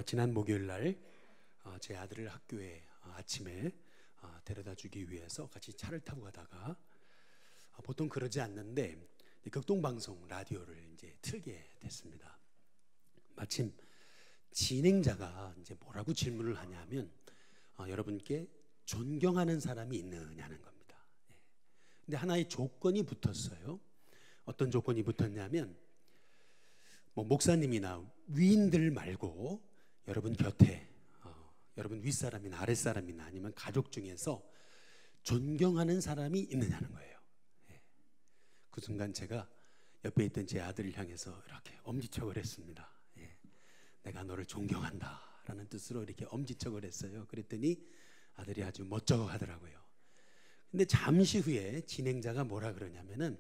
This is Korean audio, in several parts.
지난 목요일 날 제 아들을 학교에 아침에 데려다 주기 위해서 같이 차를 타고 가다가 보통 그러지 않는데 극동방송 라디오를 이제 틀게 됐습니다. 마침 진행자가 이제 뭐라고 질문을 하냐면 여러분께 존경하는 사람이 있느냐는 겁니다. 근데 하나의 조건이 붙었어요. 어떤 조건이 붙었냐면 목사님이나 위인들 말고 여러분 곁에 여러분 윗사람이나 아랫사람이나 아니면 가족 중에서 존경하는 사람이 있느냐는 거예요. 그 순간 제가 옆에 있던 제 아들을 향해서 이렇게 엄지척을 했습니다. 내가 너를 존경한다 라는 뜻으로 이렇게 엄지척을 했어요. 그랬더니 아들이 아주 멋쩍어 하더라고요. 근데 잠시 후에 진행자가 뭐라 그러냐면은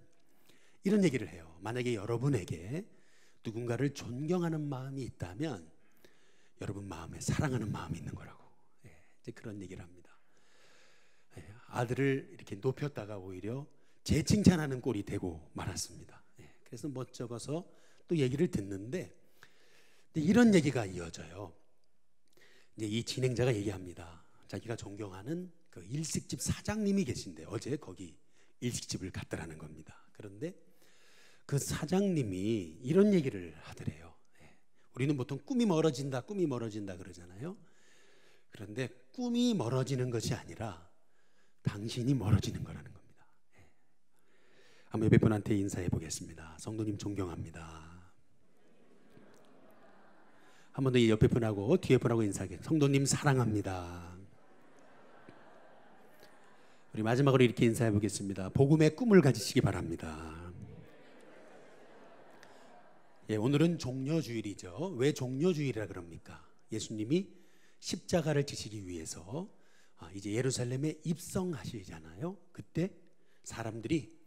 이런 얘기를 해요. 만약에 여러분에게 누군가를 존경하는 마음이 있다면 여러분 마음에 사랑하는 마음이 있는 거라고. 이제 그런 얘기를 합니다. 아들을 이렇게 높였다가 오히려 제 칭찬하는 꼴이 되고 말았습니다. 그래서 멋쩍어서 또 얘기를 듣는데 이런 얘기가 이어져요. 이제 이 진행자가 얘기합니다. 자기가 존경하는 그 일식집 사장님이 계신데 어제 거기 일식집을 갔더라는 겁니다. 그런데 그 사장님이 이런 얘기를 하더래요. 우리는 보통 꿈이 멀어진다 그러잖아요. 그런데 꿈이 멀어지는 것이 아니라 당신이 멀어지는 거라는 겁니다. 한번 옆에 분한테 인사해 보겠습니다. 성도님 존경합니다. 한 번 더 옆에 분하고 뒤에 분하고 인사하게. 성도님 사랑합니다. 우리 마지막으로 이렇게 인사해 보겠습니다. 복음의 꿈을 가지시기 바랍니다. 오늘은 종려주일이죠. 왜 종려주일이라 그럽니까? 예수님이 십자가를 지시기 위해서 이제 예루살렘에 입성하시잖아요. 그때 사람들이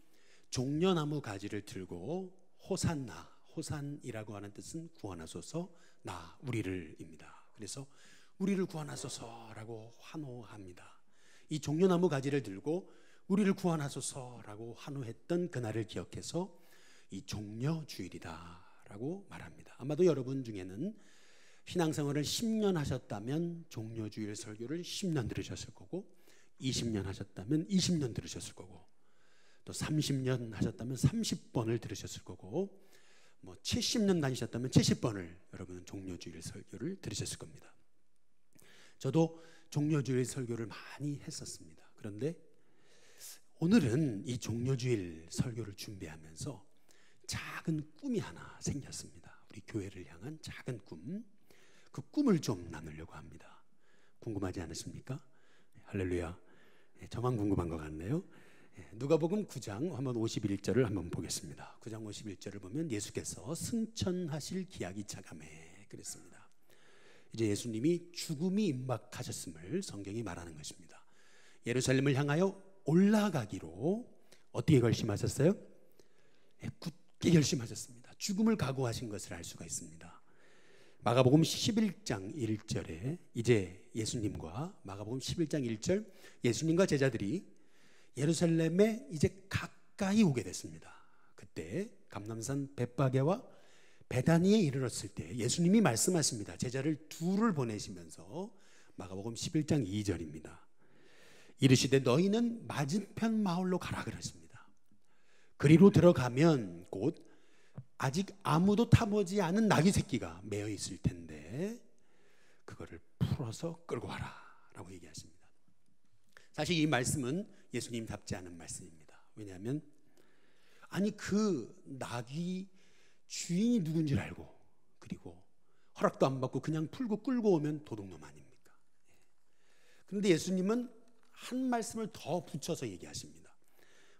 종려나무 가지를 들고 호산나, 호산이라고 하는 뜻은 구원하소서, 나 우리를입니다. 그래서 우리를 구원하소서라고 환호합니다. 이 종려나무 가지를 들고 우리를 구원하소서라고 환호했던 그날을 기억해서 이 종려주일이다 라고 말합니다. 아마도 여러분 중에는 신앙생활을 10년 하셨다면 종려주일 설교를 10년 들으셨을 거고 20년 하셨다면 20년 들으셨을 거고 또 30년 하셨다면 30번을 들으셨을 거고 70년 다니셨다면 70번을 여러분은 종려주일 설교를 들으셨을 겁니다. 저도 종려주일 설교를 많이 했었습니다. 그런데 오늘은 이 종려주일 설교를 준비하면서 작은 꿈이 하나 생겼습니다. 우리 교회를 향한 작은 꿈. 그 꿈을 좀 나누려고 합니다. 궁금하지 않으십니까? 할렐루야. 저만 궁금한 것 같네요. 누가복음 9장 한번 51절을 한번 보겠습니다. 9장 51절을 보면 예수께서 승천하실 기약이 차감해 그랬습니다. 이제 예수님이 죽음이 임박하셨음을 성경이 말하는 것입니다. 예루살렘을 향하여 올라가기로 어떻게 결심하셨어요? 굳게 결심하셨습니다. 죽음을 각오하신 것을 알 수가 있습니다. 마가복음 11장 1절에 이제 예수님과 마가복음 11장 1절 예수님과 제자들이 예루살렘에 이제 가까이 오게 됐습니다. 그때 감람산 벳바게와 베다니에 이르렀을 때 예수님이 말씀하십니다. 제자를 둘을 보내시면서 마가복음 11장 2절입니다. 이르시되 너희는 맞은편 마을로 가라 그러십니다. 그리로 들어가면 곧 아직 아무도 타보지 않은 나귀 새끼가 매어 있을 텐데 그거를 풀어서 끌고 와라 라고 얘기하십니다. 사실 이 말씀은 예수님답지 않은 말씀입니다. 왜냐하면 아니 그 나귀 주인이 누군지 알고 그리고 허락도 안 받고 그냥 풀고 끌고 오면 도둑놈 아닙니까? 그런데 예수님은 한 말씀을 더 붙여서 얘기하십니다.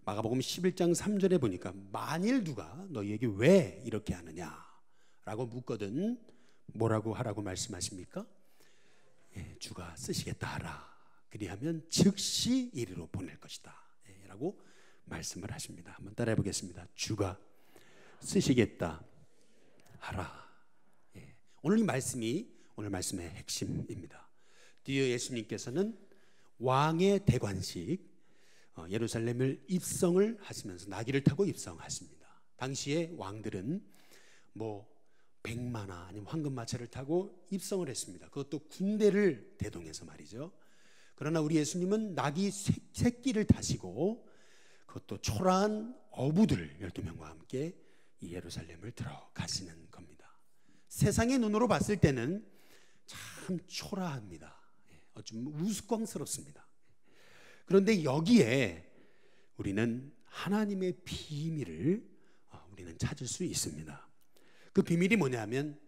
마가복음 11장 3절에 보니까 만일 누가 너희에게 왜 이렇게 하느냐라고 묻거든 뭐라고 하라고 말씀하십니까? 주가 쓰시겠다 하라. 그리하면 즉시 이리로 보낼 것이다 라고 말씀을 하십니다. 한번 따라해 보겠습니다. 주가 쓰시겠다 하라. 오늘 이 말씀이 오늘 말씀의 핵심입니다. 뒤에 예수님께서는 왕의 대관식 예루살렘을 입성을 하시면서 나귀를 타고 입성하십니다. 당시에 왕들은 백마나 아니면 황금마차를 타고 입성을 했습니다. 그것도 군대를 대동해서 말이죠. 그러나 우리 예수님은 나귀 새끼를 타시고 그것도 초라한 어부들 12명과 함께 이 예루살렘을 들어가시는 겁니다. 세상의 눈으로 봤을 때는 참 초라합니다. 좀 우스꽝스럽습니다. 그런데 여기에 우리는 하나님의 비밀을 우리는 찾을 수 있습니다. 그 비밀이 뭐냐면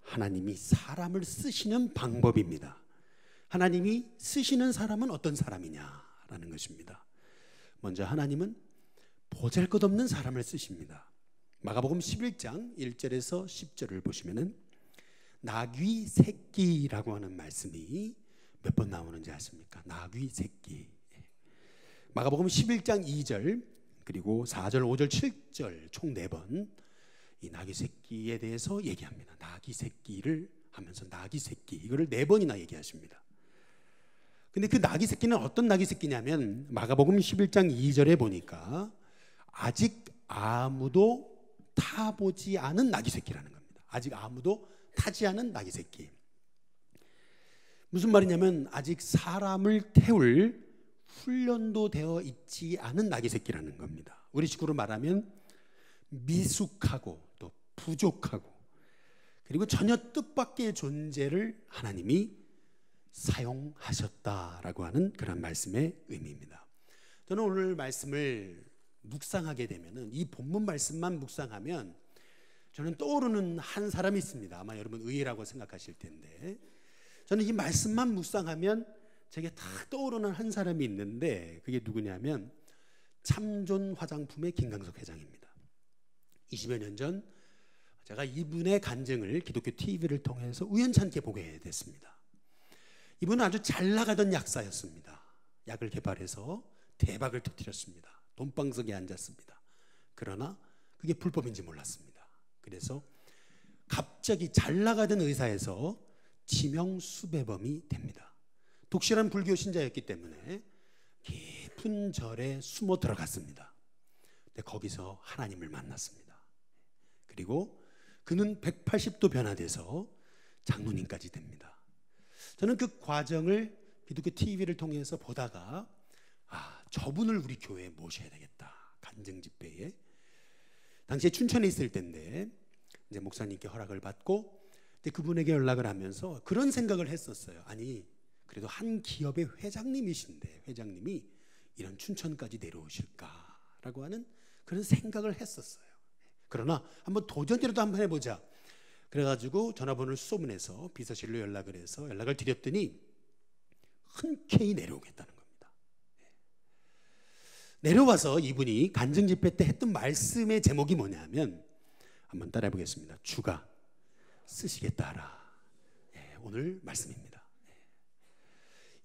하나님이 사람을 쓰시는 방법입니다. 하나님이 쓰시는 사람은 어떤 사람이냐라는 것입니다. 먼저 하나님은 보잘것없는 사람을 쓰십니다. 마가복음 11장 1절에서 10절을 보시면은 나귀 새끼라고 하는 말씀이 몇 번 나오는지 아십니까? 나귀 새끼. 마가복음 11장 2절 그리고 4절, 5절, 7절 총 4번 이 나귀 새끼에 대해서 얘기합니다. 나귀 새끼를 하면서 나귀 새끼 이거를 4번이나 얘기하십니다. 근데 그 나귀 새끼는 어떤 나귀 새끼냐면 마가복음 11장 2절에 보니까 아직 아무도 타보지 않은 나귀 새끼라는 겁니다. 아직 아무도 타지 않은 나귀 새끼. 무슨 말이냐면 아직 사람을 태울 훈련도 되어 있지 않은 나귀 새끼라는 겁니다. 우리 식으로 말하면 미숙하고 또 부족하고 그리고 전혀 뜻밖의 존재를 하나님이 사용하셨다라고 하는 그런 말씀의 의미입니다. 저는 오늘 말씀을 묵상하게 되면은 이 본문 말씀만 묵상하면 저는 떠오르는 한 사람이 있습니다. 아마 여러분 의외라고 생각하실 텐데 저는 이 말씀만 묵상하면 제게 딱 떠오르는 한 사람이 있는데 그게 누구냐면 참존 화장품의 김강석 회장입니다. 20여 년 전 제가 이분의 간증을 기독교 TV를 통해서 우연찮게 보게 됐습니다. 이분은 아주 잘 나가던 약사였습니다. 약을 개발해서 대박을 터뜨렸습니다. 돈방석에 앉았습니다. 그러나 그게 불법인지 몰랐습니다. 그래서 갑자기 잘 나가던 의사에서 지명 수배범이 됩니다. 독실한 불교 신자였기 때문에 깊은 절에 숨어 들어갔습니다. 근데 거기서 하나님을 만났습니다. 그리고 그는 180도 변화돼서 장로님까지 됩니다. 저는 그 과정을 기독교 TV를 통해서 보다가 저분을 우리 교회에 모셔야 되겠다. 간증 집회에. 당시에 춘천에 있을 때인데 이제 목사님께 허락을 받고 그분에게 연락을 하면서 그런 생각을 했었어요. 아니 그래도 한 기업의 회장님이신데 회장님이 이런 춘천까지 내려오실까라고 하는 그런 생각을 했었어요. 그러나 한번 도전이라도 한번 해보자. 그래가지고 전화번호를 수소문해서 비서실로 연락을 해서 연락을 드렸더니 흔쾌히 내려오겠다는 겁니다. 내려와서 이분이 간증 집회 때 했던 말씀의 제목이 뭐냐면 한번 따라해 보겠습니다. 주가 쓰시겠다 하라. 오늘 말씀입니다.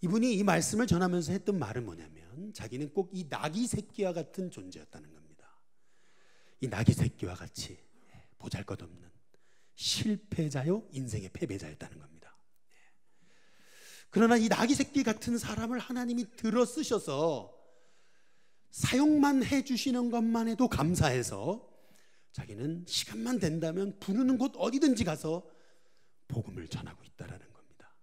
이분이 이 말씀을 전하면서 했던 말은 뭐냐면 자기는 꼭 이 나귀 새끼와 같은 존재였다는 겁니다. 이 나귀 새끼와 같이 보잘것없는 실패자요 인생의 패배자였다는 겁니다. 그러나 이 나귀 새끼 같은 사람을 하나님이 들어 쓰셔서 사용만 해주시는 것만 해도 감사해서 자기는 시간만 된다면 부르는 곳 어디든지 가서 복음을 전하고 있다라는 겁니다.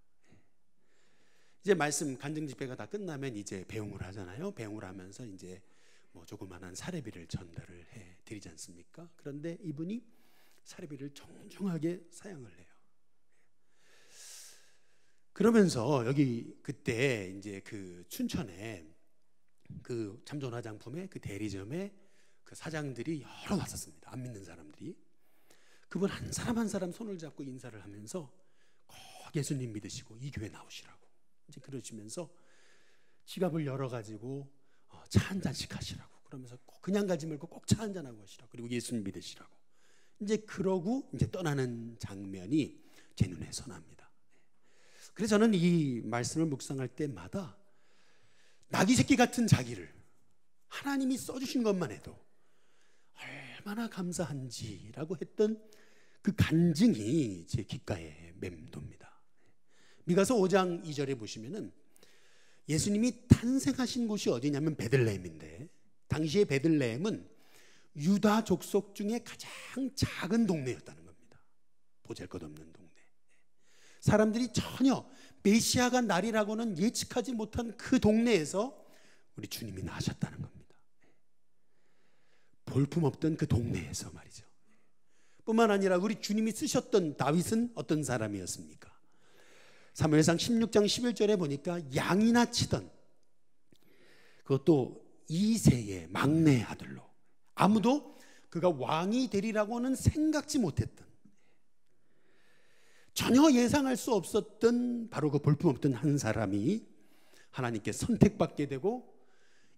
이제 말씀 간증 집회가 다 끝나면 이제 배웅을 하잖아요. 배웅을 하면서 이제 뭐 조그만한 사례비를 전달을 해 드리지 않습니까? 그런데 이분이 사례비를 정중하게 사양을 해요. 그러면서 여기 그때 이제 그 춘천에 그 참존 화장품의 그 대리점에 그 사장들이 여러 왔었습니다. 안 믿는 사람들이. 그분 한 사람 한 사람 손을 잡고 인사를 하면서 꼭 예수님 믿으시고 이 교회 나오시라고 이제 그러시면서 지갑을 열어가지고 차 한 잔씩 하시라고 그러면서 꼭 그냥 가지 말고 꼭 차 한 잔하고 하시라고 그리고 예수님 믿으시라고 이제 그러고 이제 떠나는 장면이 제 눈에 선합니다. 그래서 저는 이 말씀을 묵상할 때마다 나귀 새끼 같은 자기를 하나님이 써주신 것만 해도 얼마나 감사한지라고 했던 그 간증이 제 귓가에 맴돕니다. 미가서 5장 2절에 보시면은 예수님이 탄생하신 곳이 어디냐면 베들레헴인데 당시의 베들레헴은 유다 족속 중에 가장 작은 동네였다는 겁니다. 보잘것없는 동네. 사람들이 전혀 메시아가 날이라고는 예측하지 못한 그 동네에서 우리 주님이 나셨다는 겁니다. 볼품없던 그 동네에서 말이죠. 뿐만 아니라 우리 주님이 쓰셨던 다윗은 어떤 사람이었습니까? 사무엘상 16장 11절에 보니까 양이나 치던, 그것도 이세의 막내 아들로, 아무도 그가 왕이 되리라고는 생각지 못했던, 전혀 예상할 수 없었던 바로 그 볼품없던 한 사람이 하나님께 선택받게 되고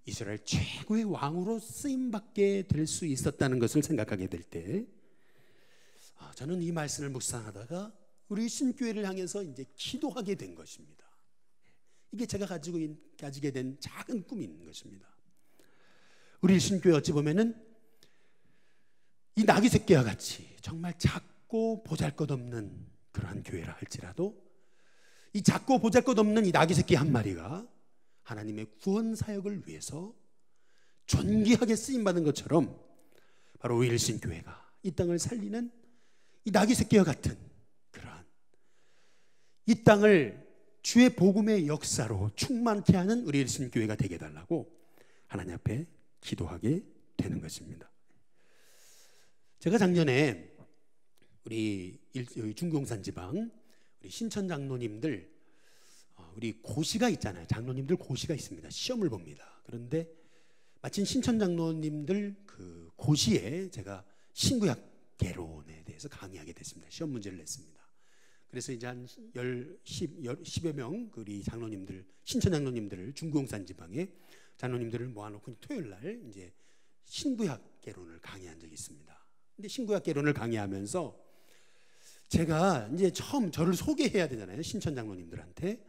이스라엘 최고의 왕으로 쓰임받게 될 수 있었다는 것을 생각하게 될 때, 저는 이 말씀을 묵상하다가 우리 신교회를 향해서 이제 기도하게 된 것입니다. 이게 제가 가지게 된 작은 꿈인 것입니다. 우리 신교회 어찌 보면은 이 나귀 새끼와 같이 정말 작고 보잘것없는 그러한 교회라 할지라도 이 작고 보잘것없는 이 나귀 새끼 한 마리가 하나님의 구원 사역을 위해서 존귀하게 쓰임받은 것처럼 바로 오일신교회가 이 땅을 살리는 이 나귀 새끼와 같은 그러한 이 땅을 주의 복음의 역사로 충만케 하는 우리 일신교회가 되게 해달라고 하나님 앞에 기도하게 되는 것입니다. 제가 작년에 우리 중구용산 지방 우리 신천 장로님들, 우리 고시가 있잖아요. 장로님들 고시가 있습니다. 시험을 봅니다. 그런데 마침 신천 장로님들 그 고시에 제가 신구약 개론에 대해서 강의하게 됐습니다. 시험 문제를 냈습니다. 그래서 이제 한 10여 명 우리 장로님들, 신천 장로님들을 중구용산 지방에 장로님들을 모아놓고 토요일 날 이제 신구약 개론을 강의한 적이 있습니다. 근데 신구약 개론을 강의하면서 제가 이제 처음 저를 소개해야 되잖아요. 신천 장로님들한테.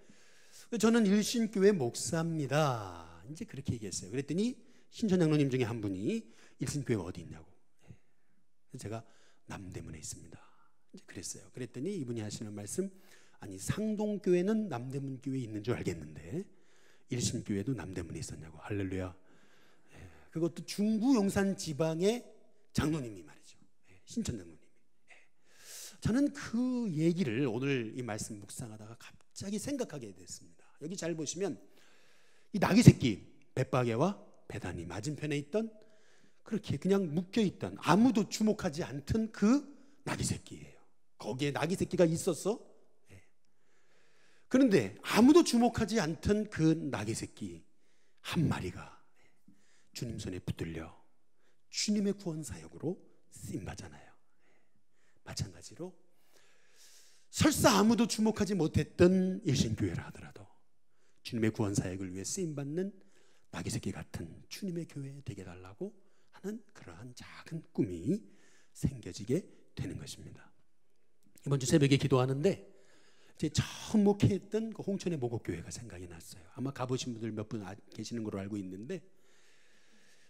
저는 일신교회 목사입니다. 이제 그렇게 얘기했어요. 그랬더니 신천 장로님 중에 한 분이 일신교회가 어디 있냐고. 제가 남대문에 있습니다. 이제 그랬어요. 그랬더니 이분이 하시는 말씀, 아니 상동교회는 남대문 교회에 있는 줄 알겠는데 일신교회도 남대문에 있었냐고. 할렐루야. 그것도 중구 용산 지방의 장로님이 말이죠. 신천 장로님이. 저는 그 얘기를 오늘 이 말씀 묵상하다가 갑자기 생각하게 됐습니다. 여기 잘 보시면 이 나귀 새끼 벳바게와 베다니 맞은편에 있던 그렇게 그냥 묶여있던 아무도 주목하지 않던 그 나귀 새끼예요. 거기에 나귀 새끼가 있었어. 그런데 아무도 주목하지 않던 그 나귀 새끼 한 마리가 주님 손에 붙들려 주님의 구원 사역으로 쓰임받잖아요. 마찬가지로 설사 아무도 주목하지 못했던 일신교회라 하더라도 주님의 구원 사역을 위해 쓰임받는 나귀 새끼 같은 주님의 교회 되게 달라고 하는 그러한 작은 꿈이 생겨지게 되는 것입니다. 이번 주 새벽에 기도하는데 제 처음 목회했던 그 홍천의 모곡교회가 생각이 났어요. 아마 가보신 분들 몇 분 계시는 걸로 알고 있는데,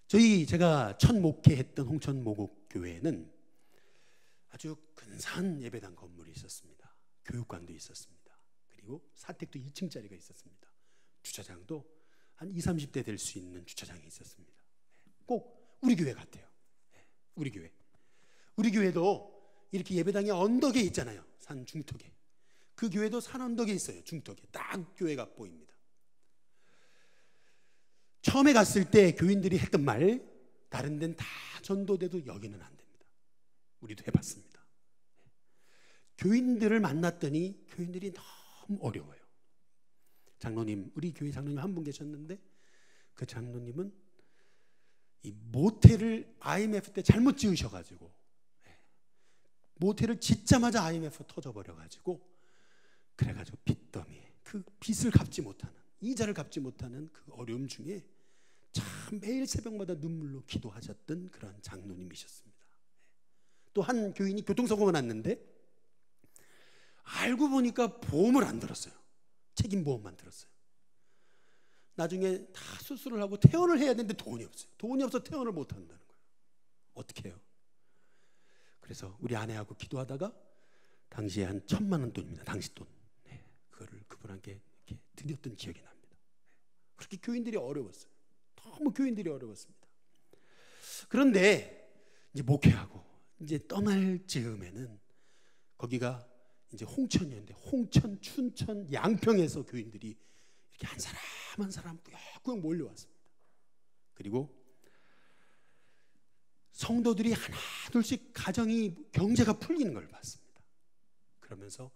제가 첫 목회했던 홍천 모곡교회는 아주 근사한 예배당 건물이 있었습니다. 교육관도 있었습니다. 그리고 사택도 2층짜리가 있었습니다. 주차장도 한 20, 30대 될 수 있는 주차장이 있었습니다. 꼭 우리 교회 같아요. 우리 교회. 우리 교회도 이렇게 예배당이 언덕에 있잖아요. 산 중턱에. 그 교회도 산 언덕에 있어요. 중턱에. 딱 교회가 보입니다. 처음에 갔을 때 교인들이 했던 말, 다른 데는 다 전도돼도 여기는 안 됩니다. 우리도 해봤습니다. 교인들을 만났더니 교인들이 너무 어려워요. 장로님, 우리 교회 장로님 한 분 계셨는데 그 장로님은 이 모텔을 IMF 때 잘못 지으셔가지고 모텔을 짓자마자 IMF 터져버려가지고 그래가지고 빚더미에 그 빚을 갚지 못하는, 이자를 갚지 못하는 그 어려움 중에 참 매일 새벽마다 눈물로 기도하셨던 그런 장로님이셨습니다. 또 한 교인이 교통사고가 났는데 알고 보니까 보험을 안 들었어요. 책임보험만 들었어요. 나중에 다 수술을 하고 퇴원을 해야 되는데 돈이 없어요. 돈이 없어서 퇴원을 못 한다는 거예요. 어떻게 해요? 그래서 우리 아내하고 기도하다가 당시에 한 1,000만 원 돈입니다. 당시 돈. 그거를 그분한테 이렇게 드렸던 기억이 납니다. 그렇게 교인들이 어려웠어요. 너무 교인들이 어려웠습니다. 그런데 이제 목회하고 이제 떠날 즈음에는 거기가 이제 홍천이었는데 홍천, 춘천, 양평에서 교인들이 이렇게 한 사람 한 사람 꾸역꾸역 몰려왔습니다. 그리고 성도들이 하나 둘씩 가정이 경제가 풀리는 걸 봤습니다. 그러면서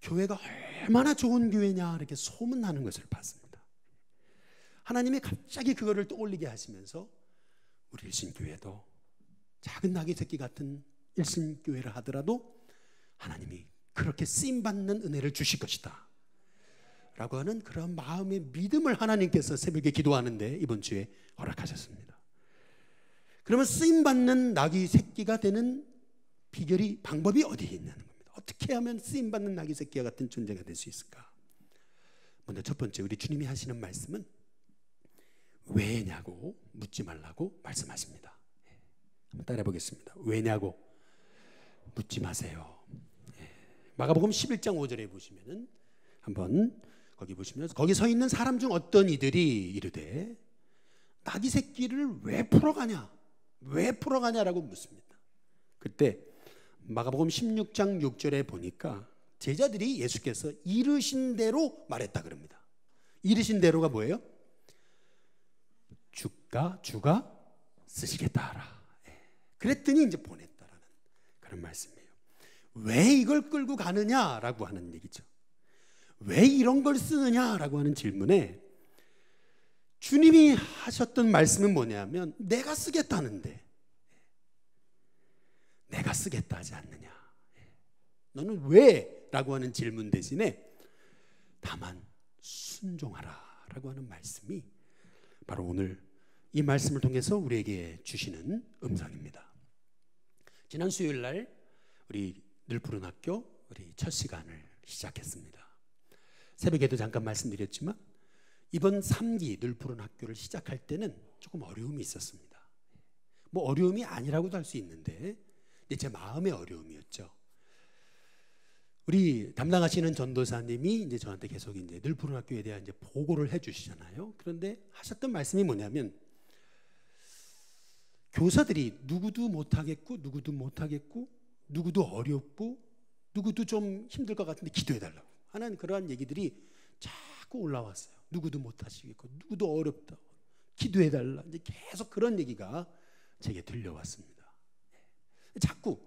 교회가 얼마나 좋은 교회냐 이렇게 소문나는 것을 봤습니다. 하나님이 갑자기 그거를 떠올리게 하시면서 우리 일신교회도 작은 나귀 새끼 같은 일신교회를 하더라도 하나님이 그렇게 쓰임받는 은혜를 주실 것이다 라고 하는 그런 마음의 믿음을 하나님께서 새벽에 기도하는데 이번 주에 허락하셨습니다. 그러면 쓰임받는 나귀 새끼가 되는 비결이, 방법이 어디에 있냐는 겁니다. 어떻게 하면 쓰임받는 나귀 새끼와 같은 존재가 될 수 있을까? 먼저 첫 번째, 우리 주님이 하시는 말씀은 왜냐고 묻지 말라고 말씀하십니다. 한번 따라해 보겠습니다. 왜냐고 묻지 마세요. 마가복음 11장 5절에 보시면은 한번 거기 보시면 거기 서 있는 사람 중 어떤 이들이 이르되 나귀 새끼를 왜 풀어가냐? 왜 풀어가냐라고 묻습니다. 그때 마가복음 16장 6절에 보니까 제자들이 예수께서 이르신 대로 말했다 그럽니다. 이르신 대로가 뭐예요? 주가 쓰시겠다 하라. 그랬더니 이제 보냈다라는 그런 말씀이에요. 왜 이걸 끌고 가느냐라고 하는 얘기죠. 왜 이런 걸 쓰느냐라고 하는 질문에 주님이 하셨던 말씀은 뭐냐면 내가 쓰겠다는데 내가 쓰겠다 하지 않느냐. 너는 왜? 라고 하는 질문 대신에 다만 순종하라 라고 하는 말씀이 바로 오늘 이 말씀을 통해서 우리에게 주시는 음성입니다. 지난 수요일 날 우리 늘 푸른 학교 우리 첫 시간을 시작했습니다. 새벽에도 잠깐 말씀드렸지만 이번 3기 늘 푸른 학교를 시작할 때는 조금 어려움이 있었습니다. 뭐 어려움이 아니라고도 할 수 있는데 제 마음의 어려움이었죠. 우리 담당하시는 전도사님이 이제 저한테 계속 이제 늘 푸른 학교에 대한 이제 보고를 해주시잖아요. 그런데 하셨던 말씀이 뭐냐면 교사들이 누구도 못하겠고 누구도 못하겠고 누구도 어렵고 누구도 좀 힘들 것 같은데 기도해달라고 하는 그러한 얘기들이 자꾸 올라왔어요. 누구도 못하시겠고 누구도 어렵다 기도해달라. 이제 계속 그런 얘기가 제게 들려왔습니다. 자꾸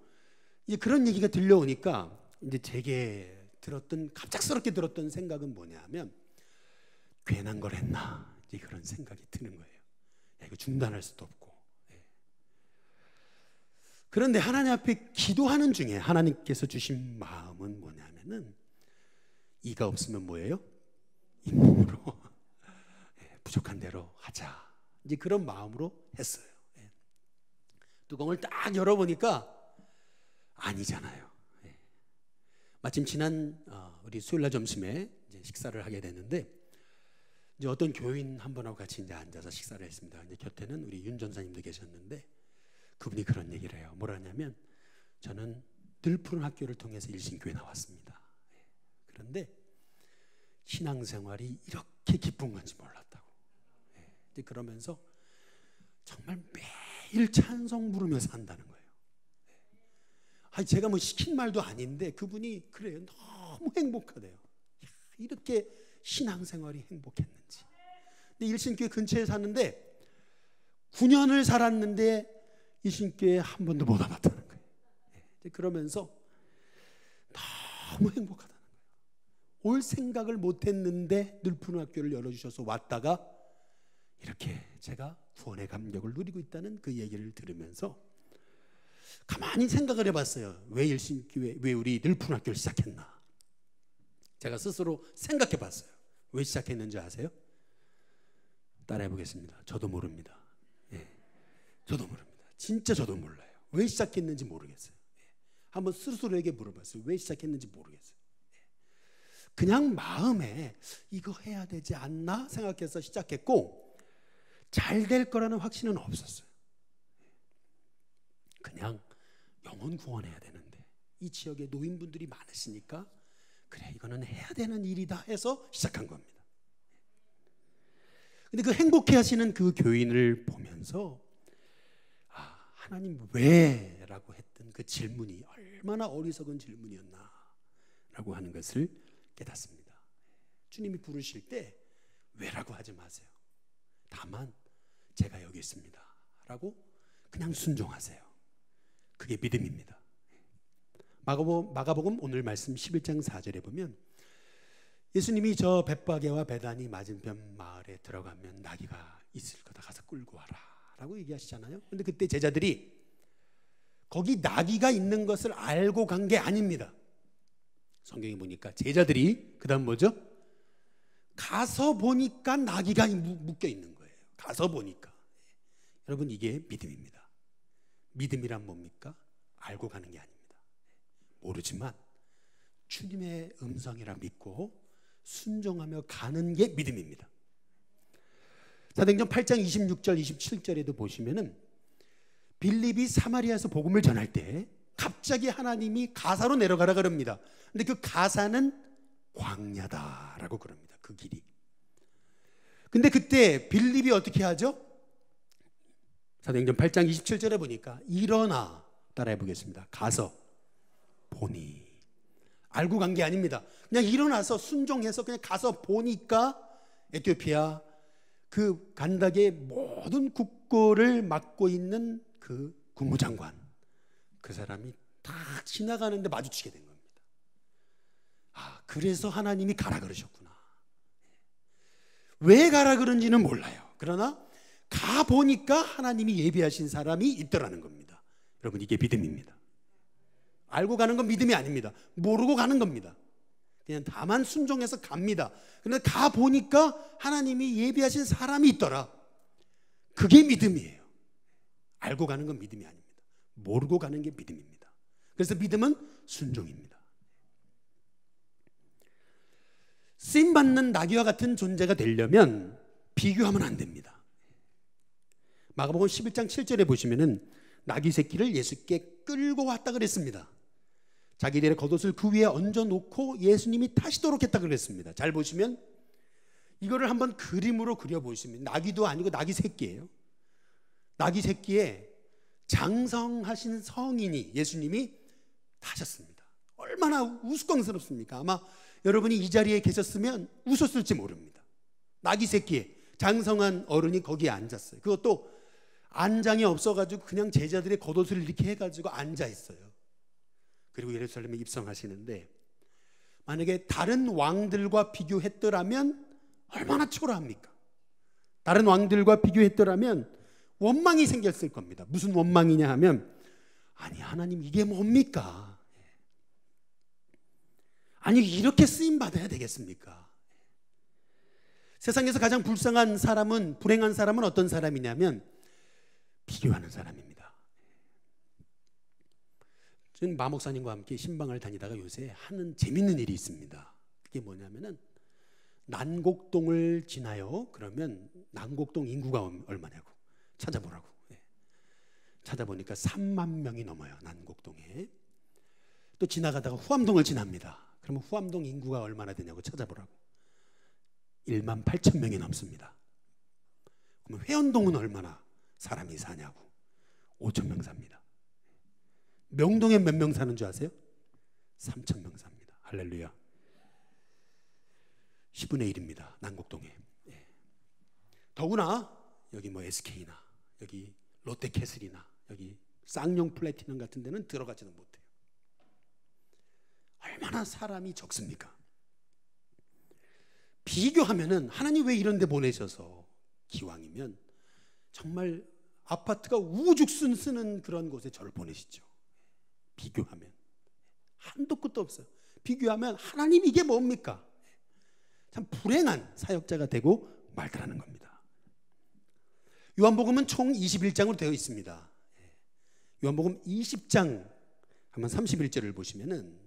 이제 그런 얘기가 들려오니까 이제 제게 갑작스럽게 들었던 생각은 뭐냐면 괜한 걸 했나 이제 그런 생각이 드는 거예요. 야, 이거 중단할 수도 없고. 그런데 하나님 앞에 기도하는 중에 하나님께서 주신 마음은 뭐냐면은 이가 없으면 뭐예요? 잇몸으로 부족한 대로 하자. 이제 그런 마음으로 했어요. 뚜껑을 딱 열어보니까 아니잖아요. 마침 지난 우리 수요일날 점심에 이제 식사를 하게 됐는데 이제 어떤 교인 한 분하고 같이 이제 앉아서 식사를 했습니다. 이제 곁에는 우리 윤 전사님도 계셨는데 그분이 그런 얘기를 해요. 뭐라냐면 저는 늘 푸른 학교를 통해서 일신교회 나왔습니다. 그런데 신앙생활이 이렇게 기쁜 건지 몰랐다고. 이제 그러면서 정말 매일 찬송 부르면서 산다는 거예요. 제가 뭐 시킨 말도 아닌데 그분이 그래요. 너무 행복하대요. 이렇게 신앙생활이 행복했는지. 근데 일신교회 근처에 사는데 9년을 살았는데 일신교회에 한 번도 못 와봤다는 거예요. 그러면서 너무 행복하다는 거예요. 올 생각을 못했는데 늘 푸른 학교를 열어주셔서 왔다가 이렇게 제가 구원의 감격을 누리고 있다는 그 얘기를 들으면서 가만히 생각을 해봤어요. 왜 일신교회, 왜 우리 늘 푸른 학교를 시작했나? 제가 스스로 생각해 봤어요. 왜 시작했는지 아세요? 따라해 보겠습니다. 저도 모릅니다. 저도 모릅니다. 진짜 저도 몰라요. 왜 시작했는지 모르겠어요. 한번 스스로에게 물어봤어요. 왜 시작했는지 모르겠어요. 그냥 마음에 이거 해야 되지 않나 생각해서 시작했고 잘 될 거라는 확신은 없었어요. 그냥 영혼 구원해야 되는데 이 지역에 노인분들이 많으시니까 그래 이거는 해야 되는 일이다 해서 시작한 겁니다. 근데 그 행복해 하시는 그 교인을 보면서 하나님 왜? 라고 했던 그 질문이 얼마나 어리석은 질문이었나 라고 하는 것을 깨닫습니다. 주님이 부르실 때 왜라고 하지 마세요. 다만 제가 여기 있습니다 라고 그냥 순종하세요. 그게 믿음입니다. 마가복음 오늘 말씀 11장 4절에 보면 예수님이 저 벳바게와 베다니 맞은편 마을에 들어가면 나귀가 있을 거다, 가서 끌고 와라 라고 얘기하시잖아요. 근데 그때 제자들이 거기 나귀가 있는 것을 알고 간 게 아닙니다. 성경에 보니까 제자들이 그 다음 뭐죠? 가서 보니까 나귀가 묶여 있는 거예요. 가서 보니까. 여러분, 이게 믿음입니다. 믿음이란 뭡니까? 알고 가는 게 아닙니다. 모르지만 주님의 음성이라 믿고 순종하며 가는 게 믿음입니다. 사도행전 8장 26절 27절에도 보시면은 빌립이 사마리아에서 복음을 전할 때 갑자기 하나님이 가사로 내려가라 그럽니다. 근데 그 가사는 광야다라고 그럽니다. 그 길이. 근데 그때 빌립이 어떻게 하죠? 사도행전 8장 27절에 보니까 일어나, 따라해 보겠습니다. 가서 보니. 알고 간 게 아닙니다. 그냥 일어나서 순종해서 그냥 가서 보니까 에티오피아 그 간닥의 모든 국고를 맡고 있는 그 국무장관, 그 사람이 딱 지나가는데 마주치게 된 겁니다. 아, 그래서 하나님이 가라 그러셨구나. 왜 가라 그런지는 몰라요. 그러나 가 보니까 하나님이 예비하신 사람이 있더라는 겁니다. 여러분, 이게 믿음입니다. 알고 가는 건 믿음이 아닙니다. 모르고 가는 겁니다. 그냥 다만 순종해서 갑니다. 그런데 가 보니까 하나님이 예비하신 사람이 있더라. 그게 믿음이에요. 알고 가는 건 믿음이 아닙니다. 모르고 가는 게 믿음입니다. 그래서 믿음은 순종입니다. 쓰임받는 나귀와 같은 존재가 되려면 비교하면 안 됩니다. 마가복음 11장 7절에 보시면은 나귀 새끼를 예수께 끌고 왔다 그랬습니다. 자기들의 겉옷을 그 위에 얹어놓고 예수님이 타시도록 했다 그랬습니다. 잘 보시면 이거를 한번 그림으로 그려보시면 나귀도 아니고 나귀 새끼예요. 나귀 새끼에 장성하신 성인이 예수님이 타셨습니다. 얼마나 우스꽝스럽습니까? 아마 여러분이 이 자리에 계셨으면 웃었을지 모릅니다. 나귀 새끼에 장성한 어른이 거기에 앉았어요. 그것도 안장이 없어가지고 그냥 제자들의 겉옷을 이렇게 해가지고 앉아있어요. 그리고 예루살렘에 입성하시는데 만약에 다른 왕들과 비교했더라면 얼마나 초라합니까? 다른 왕들과 비교했더라면 원망이 생겼을 겁니다. 무슨 원망이냐 하면, 아니 하나님 이게 뭡니까? 아니 이렇게 쓰임받아야 되겠습니까? 세상에서 가장 불쌍한 사람은, 불행한 사람은 어떤 사람이냐면 비교하는 사람입니다. 저는 마 목사님과 함께 신방을 다니다가 요새 하는 재밌는 일이 있습니다. 그게 뭐냐면은 난곡동을 지나요. 그러면 난곡동 인구가 얼마냐고 찾아보라고. 찾아보니까 3만 명이 넘어요. 난곡동에. 또 지나가다가 후암동을 지납니다. 그러면 후암동 인구가 얼마나 되냐고 찾아보라고. 1만 8천 명이 넘습니다. 그러면 회원동은 얼마나 사람이 사냐고. 5천 명 삽니다. 명동에 몇 명 사는 줄 아세요? 3천 명 삽니다. 할렐루야. 10분의 1입니다. 난곡동에. 더구나 여기 뭐 SK나 여기 롯데캐슬이나 여기 쌍용 플래티넘 같은 데는 들어가지도 못해요. 얼마나 사람이 적습니까? 비교하면은 하나님 왜 이런 데 보내셔서, 기왕이면 정말 아파트가 우죽순 쓰는 그런 곳에 저를 보내시죠. 비교하면 한도 끝도 없어요. 비교하면 하나님 이게 뭡니까? 참 불행한 사역자가 되고 말더라는 겁니다. 요한복음은 총 21장으로 되어 있습니다. 요한복음 20장 한번 31절을 보시면은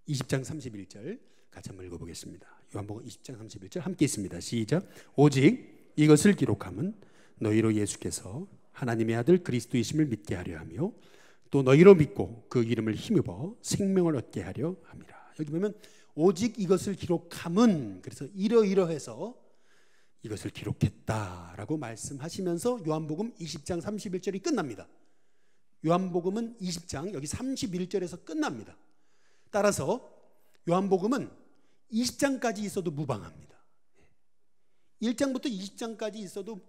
20장 31절 같이 한번 읽어보겠습니다. 요한복음 20장 31절 함께 있습니다. 시작. 오직 이것을 기록함은 너희로 예수께서 하나님의 아들 그리스도이심을 믿게 하려 하며 또 너희로 믿고 그 이름을 힘입어 생명을 얻게 하려 함이라. 여기 보면 오직 이것을 기록함은, 그래서 이러이러해서 이것을 기록했다라고 말씀하시면서 요한복음 20장 31절이 끝납니다. 요한복음은 20장 여기 31절에서 끝납니다. 따라서 요한복음은 20장까지 있어도 무방합니다. 1장부터 20장까지 있어도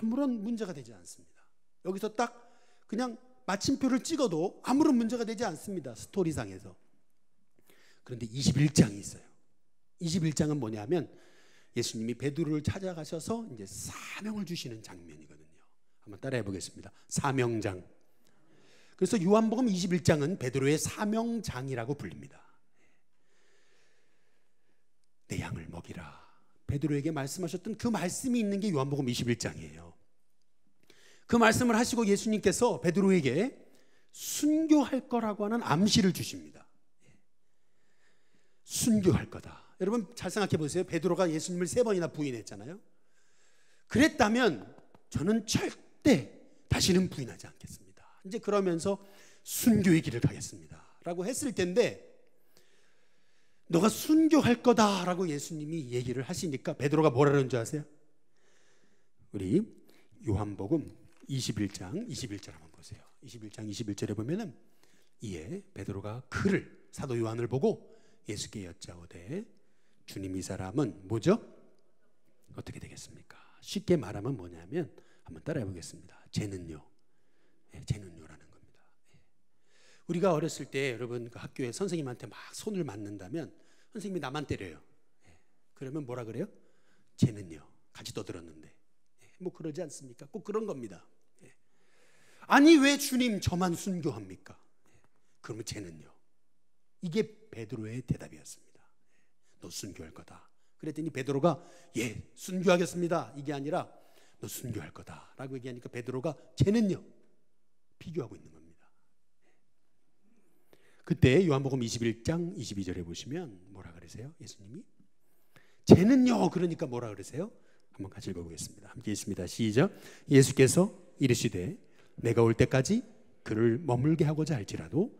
아무런 문제가 되지 않습니다. 여기서 딱 그냥 마침표를 찍어도 아무런 문제가 되지 않습니다. 스토리상에서. 그런데 21장이 있어요. 21장은 뭐냐면 예수님이 베드로를 찾아가셔서 이제 사명을 주시는 장면이거든요. 한번 따라해 보겠습니다. 사명장. 그래서 요한복음 21장은 베드로의 사명장이라고 불립니다. 내 양을 먹이라. 베드로에게 말씀하셨던 그 말씀이 있는 게 요한복음 21장이에요. 그 말씀을 하시고 예수님께서 베드로에게 순교할 거라고 하는 암시를 주십니다. 순교할 거다. 여러분 잘 생각해 보세요. 베드로가 예수님을 3번이나 부인했잖아요. 그랬다면 저는 절대 다시는 부인하지 않겠습니다. 이제 그러면서 순교의 길을 가겠습니다 라고 했을 텐데, 너가 순교할 거다 라고 예수님이 얘기를 하시니까 베드로가 뭐라 그러는 줄 아세요? 우리 요한복음 21장 21절 한번 보세요. 21장 21절에 보면은 이에 베드로가 그를, 사도 요한을 보고 예수께 여짜오되 주님, 이 사람은 뭐죠? 어떻게 되겠습니까? 쉽게 말하면 뭐냐면 한번 따라해 보겠습니다. 쟤는요. 쟤는요라는 겁니다. 우리가 어렸을 때 여러분 그 학교에 선생님한테 막 손을 맞는다면 선생님이 나만 때려요. 그러면 뭐라 그래요? 쟤는요. 같이 떠들었는데. 뭐 그러지 않습니까? 꼭 그런 겁니다. 아니 왜 주님 저만 순교합니까? 그러면 쟤는요. 이게 베드로의 대답이었습니다. 너 순교할 거다. 그랬더니 베드로가 예, 순교하겠습니다. 이게 아니라 너 순교할 거다 라고 얘기하니까 베드로가 쟤는요. 비교하고 있는 겁니다. 그때 요한복음 21장 22절에 보시면 뭐라 그러세요? 예수님이 쟤는요. 그러니까 뭐라 그러세요? 한번 같이 읽어보겠습니다. 함께 읽습니다. 시작. 예수께서 이르시되 내가 올 때까지 그를 머물게 하고자 할지라도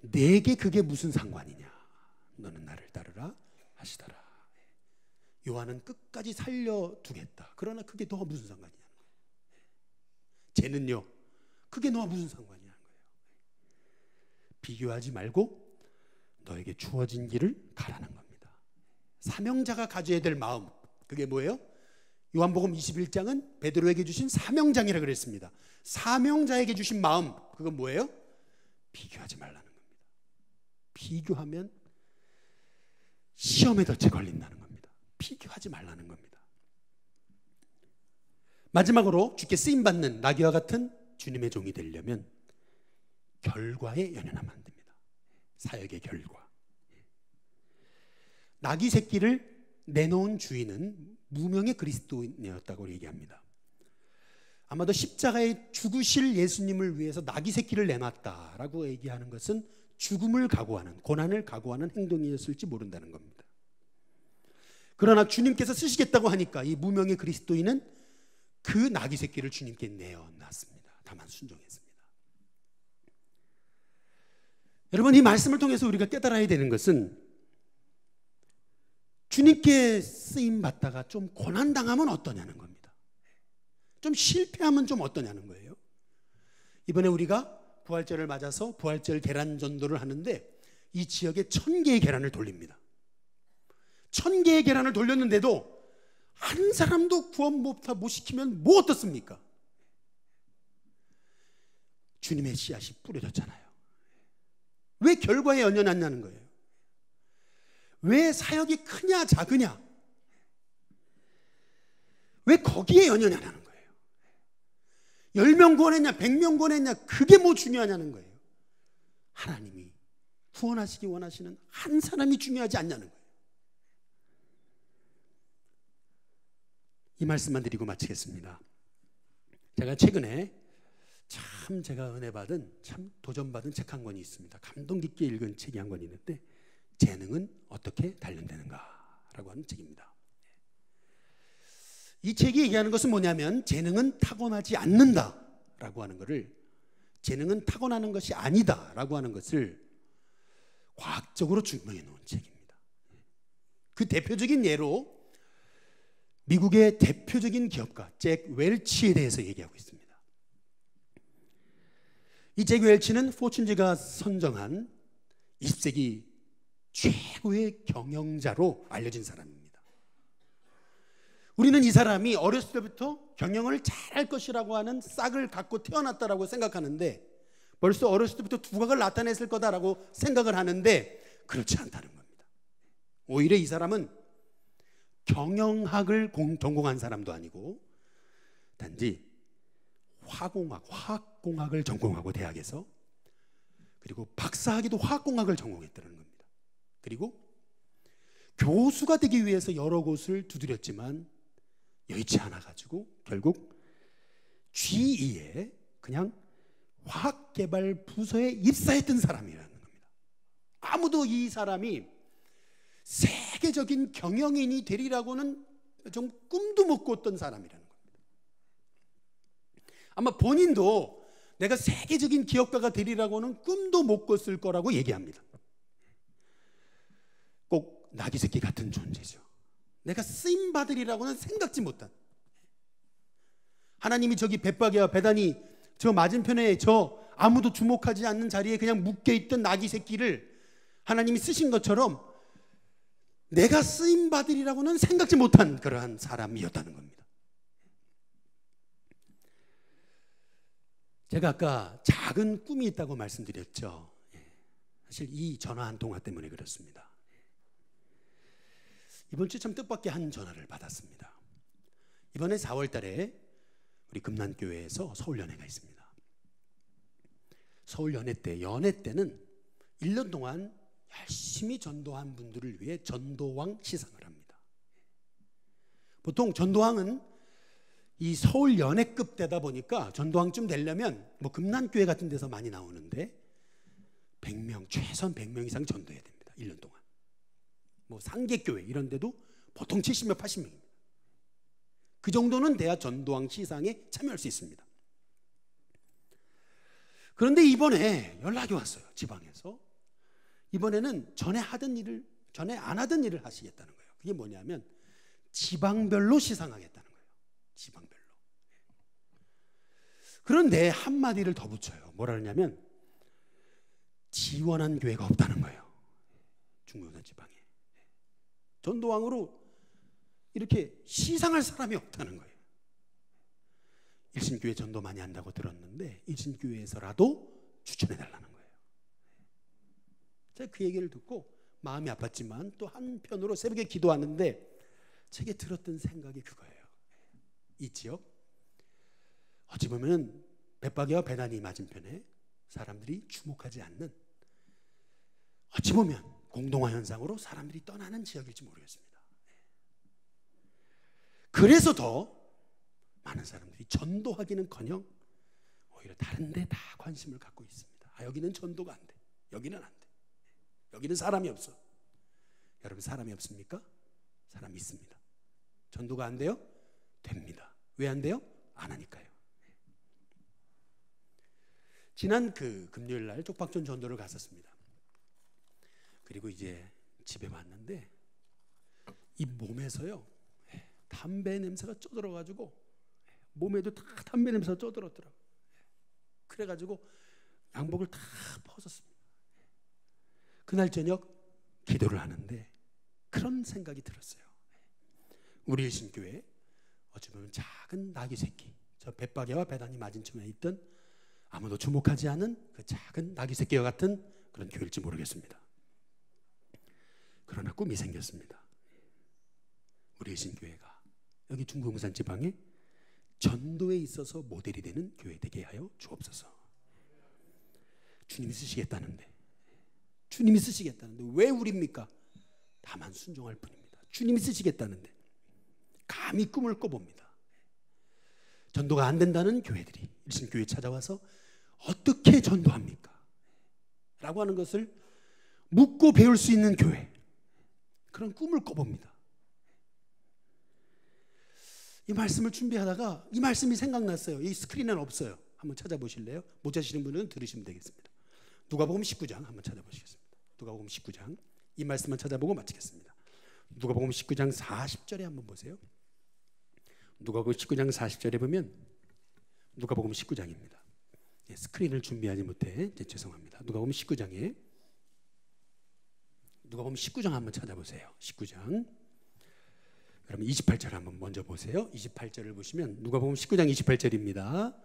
내게 그게 무슨 상관이냐? 너는 나를 따르라 하시더라. 요한은 끝까지 살려두겠다. 그러나 그게 너와 무슨 상관이냐는 거예요. 쟤는요. 그게 너와 무슨 상관이냐는 거예요. 비교하지 말고 너에게 주어진 길을 가라는 겁니다. 사명자가 가져야 될 마음, 그게 뭐예요? 요한복음 21장은 베드로에게 주신 사명장이라고 그랬습니다. 사명자에게 주신 마음, 그건 뭐예요? 비교하지 말라는 겁니다. 비교하면 시험에 덫에 걸린다는 겁니다. 비교하지 말라는 겁니다. 마지막으로 주께 쓰임받는 나귀와 같은 주님의 종이 되려면 결과에 연연하면 안 됩니다. 사역의 결과. 나귀 새끼를 내놓은 주인은 무명의 그리스도인이었다고 얘기합니다. 아마도 십자가에 죽으실 예수님을 위해서 나귀 새끼를 내놨다라고 얘기하는 것은 죽음을 각오하는, 고난을 각오하는 행동이었을지 모른다는 겁니다. 그러나 주님께서 쓰시겠다고 하니까 이 무명의 그리스도인은 그 나귀 새끼를 주님께 내어놨습니다. 다만 순종했습니다. 여러분, 이 말씀을 통해서 우리가 깨달아야 되는 것은 주님께 쓰임 받다가 좀 고난당하면 어떠냐는 겁니다. 좀 실패하면 좀 어떠냐는 거예요. 이번에 우리가 부활절을 맞아서 부활절 계란 전도를 하는데 이 지역에 1000개의 계란을 돌립니다. 1000개의 계란을 돌렸는데도 한 사람도 구원 못 시키면 뭐 어떻습니까? 주님의 씨앗이 뿌려졌잖아요. 왜 결과에 연연하냐는 거예요. 왜 사역이 크냐 작으냐, 왜 거기에 연연하냐는 거예요. 10명 구원했냐 100명 구원했냐, 그게 뭐 중요하냐는 거예요. 하나님이 구원하시기 원하시는 한 사람이 중요하지 않냐는 거예요. 이 말씀만 드리고 마치겠습니다. 제가 최근에 참 제가 은혜 받은, 참 도전받은 책 한 권이 있습니다. 감동 깊게 읽은 책이 한 권 있는데, 재능은 어떻게 단련되는가 라고 하는 책입니다. 이 책이 얘기하는 것은 뭐냐면 재능은 타고나지 않는다 라고 하는 것을, 재능은 타고나는 것이 아니다 라고 하는 것을 과학적으로 증명해 놓은 책입니다. 그 대표적인 예로 미국의 대표적인 기업가 잭 웰치에 대해서 얘기하고 있습니다. 이 제규 엘치는 포춘지가 선정한 20세기 최고의 경영자로 알려진 사람입니다. 우리는 이 사람이 어렸을 때부터 경영을 잘할 것이라고 하는 싹을 갖고 태어났다라고 생각하는데, 벌써 어렸을 때부터 두각을 나타냈을 거다라고 생각을 하는데 그렇지 않다는 겁니다. 오히려 이 사람은 경영학을 전공한 사람도 아니고 단지 화학공학을 전공하고 대학에서, 그리고 박사학위도 화학공학을 전공했다는 겁니다. 그리고 교수가 되기 위해서 여러 곳을 두드렸지만 여의치 않아가지고 결국 GE에 그냥 화학개발 부서에 입사했던 사람이라는 겁니다. 아무도 이 사람이 세계적인 경영인이 되리라고는 좀 꿈도 못 꿨던 사람이라는 겁니다. 아마 본인도 내가 세계적인 기업가가 되리라고는 꿈도 못 꿨을 거라고 얘기합니다. 꼭 나귀 새끼 같은 존재죠. 내가 쓰임 받으리라고는 생각지 못한, 하나님이 저기 벳박이와 베다니 저 맞은편에 저 아무도 주목하지 않는 자리에 그냥 묶여있던 나귀 새끼를 하나님이 쓰신 것처럼 내가 쓰임 받으리라고는 생각지 못한 그러한 사람이었다는 겁니다. 제가 아까 작은 꿈이 있다고 말씀드렸죠. 사실 이 전화 한 통화 때문에 그렇습니다. 이번 주 참 뜻밖의 한 전화를 받았습니다. 이번에 4월 달에 우리 금난교회에서 서울연회가 있습니다. 서울연회 때는 1년 동안 열심히 전도한 분들을 위해 전도왕 시상을 합니다. 보통 전도왕은 이 서울연회급 되다 보니까 전도왕쯤 되려면 뭐 금난교회 같은 데서 많이 나오는데 100명, 최소한 100명 이상 전도해야 됩니다. 1년 동안. 뭐 상계교회 이런 데도 보통 70명, 80명입니다. 그 정도는 돼야 전도왕 시상에 참여할 수 있습니다. 그런데 이번에 연락이 왔어요. 지방에서. 이번에는 전에 안 하던 일을 하시겠다는 거예요. 그게 뭐냐면 지방별로 시상하겠다는 거예요. 지방별로. 그런데 한마디를 더 붙여요. 뭐라 그러냐면 지원한 교회가 없다는 거예요. 중국산 지방에. 전도왕으로 이렇게 시상할 사람이 없다는 거예요. 일신교회 전도 많이 한다고 들었는데 일신교회에서라도 추천해달라는 거예요. 제가 그 얘기를 듣고 마음이 아팠지만 또 한편으로 새벽에 기도하는데 제게 들었던 생각이 그거예요. 이 지역 어찌 보면 벳박이와 베다니 맞은편에 사람들이 주목하지 않는, 어찌 보면 공동화 현상으로 사람들이 떠나는 지역일지 모르겠습니다. 그래서 더 많은 사람들이 전도하기는커녕 오히려 다른 데 다 관심을 갖고 있습니다. 여기는 전도가 안 돼. 여기는 안 돼. 여기는 사람이 없어. 여러분 사람이 없습니까? 사람이 있습니다. 전도가 안 돼요? 됩니다. 왜 안 돼요? 안 하니까요. 지난 그 금요일 날 쪽박전 전도를 갔었습니다. 그리고 이제 집에 왔는데 이 몸에서요 담배 냄새가 쪄들어가지고 몸에도 다 담배 냄새가 쪄들었더라고요. 그래가지고 양복을 다 벗었습니다. 그날 저녁 기도를 하는데 그런 생각이 들었어요. 우리 일신교회 어찌 보면 작은 나귀 새끼, 저 벳박이와 베다니 맞은편에 있던 아무도 주목하지 않은 그 작은 나귀 새끼와 같은 그런 교회일지 모르겠습니다. 그러나 꿈이 생겼습니다. 우리 일신교회가 여기 중국산 지방에 전도에 있어서 모델이 되는 교회 되게 하여 주옵소서. 주님이 쓰시겠다는데 왜 우리입니까? 다만 순종할 뿐입니다. 주님이 쓰시겠다는데 감히 꿈을 꿔봅니다. 전도가 안 된다는 교회들이 일신교회에 찾아와서 어떻게 전도합니까? 라고 하는 것을 묻고 배울 수 있는 교회, 그런 꿈을 꿔봅니다. 이 말씀을 준비하다가 이 말씀이 생각났어요. 이 스크린에는 없어요. 한번 찾아보실래요? 못 찾으시는 분은 들으시면 되겠습니다. 누가복음 19장 한번 찾아보시겠습니다. 누가복음 19장 이 말씀만 찾아보고 마치겠습니다. 누가복음 19장 40절에 한번 보세요. 누가복음 19장 40절에 보면 누가복음 19장입니다. 스크린을 준비하지 못해 죄송합니다. 누가복음 19장에 누가복음 19장 한번 찾아보세요. 19장. 그러면 28절 한번 먼저 보세요. 28절을 보시면 누가복음 19장 28절입니다.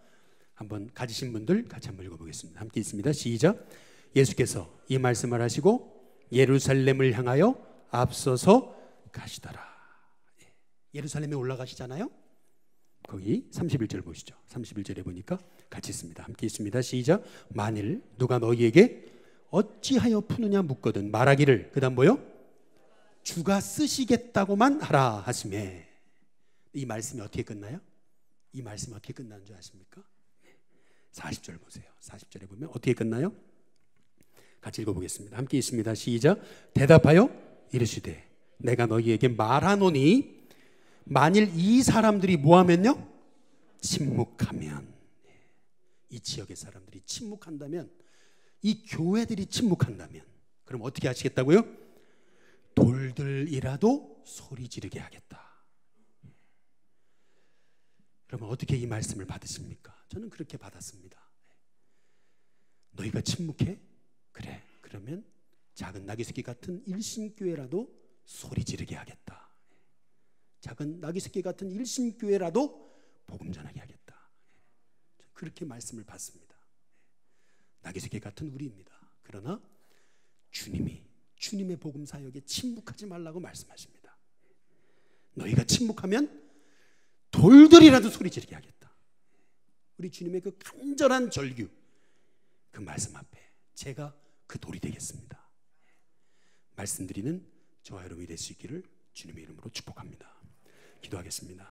한번 가지신 분들 같이 한번 읽어보겠습니다. 함께 있습니다. 시작. 예수께서 이 말씀을 하시고 예루살렘을 향하여 앞서서 가시더라. 예루살렘에 올라가시잖아요. 거기 31절 보시죠. 31절에 보니까 같이 있습니다. 함께 있습니다. 시작. 만일 누가 너희에게 어찌하여 푸느냐 묻거든 말하기를 그 다음 뭐요? 주가 쓰시겠다고만 하라 하시매. 이 말씀이 어떻게 끝나요? 이 말씀이 어떻게 끝나는 줄 아십니까? 40절 보세요. 40절에 보면 어떻게 끝나요? 같이 읽어보겠습니다. 함께 있습니다. 시작. 대답하여 이르시되 내가 너희에게 말하노니 만일 이 사람들이 뭐하면요? 침묵하면, 이 지역의 사람들이 침묵한다면, 이 교회들이 침묵한다면, 그럼 어떻게 하시겠다고요? 돌들이라도 소리 지르게 하겠다. 그러면 어떻게 이 말씀을 받으십니까? 저는 그렇게 받았습니다. 너희가 침묵해? 그래. 그러면 작은 나귀 새끼 같은 일신교회라도 소리 지르게 하겠다. 작은 나귀 새끼 같은 일신교회라도 복음 전하게 하겠다. 그렇게 말씀을 받습니다. 나귀 새끼 같은 우리입니다. 그러나 주님이 주님의 복음 사역에 침묵하지 말라고 말씀하십니다. 너희가 침묵하면 돌들이라도 소리 지르게 하겠다. 우리 주님의 그 간절한 절규, 그 말씀 앞에 제가 그 돌이 되겠습니다. 말씀드리는 저와 여러분이 될 수 있기를 주님의 이름으로 축복합니다. 기도하겠습니다.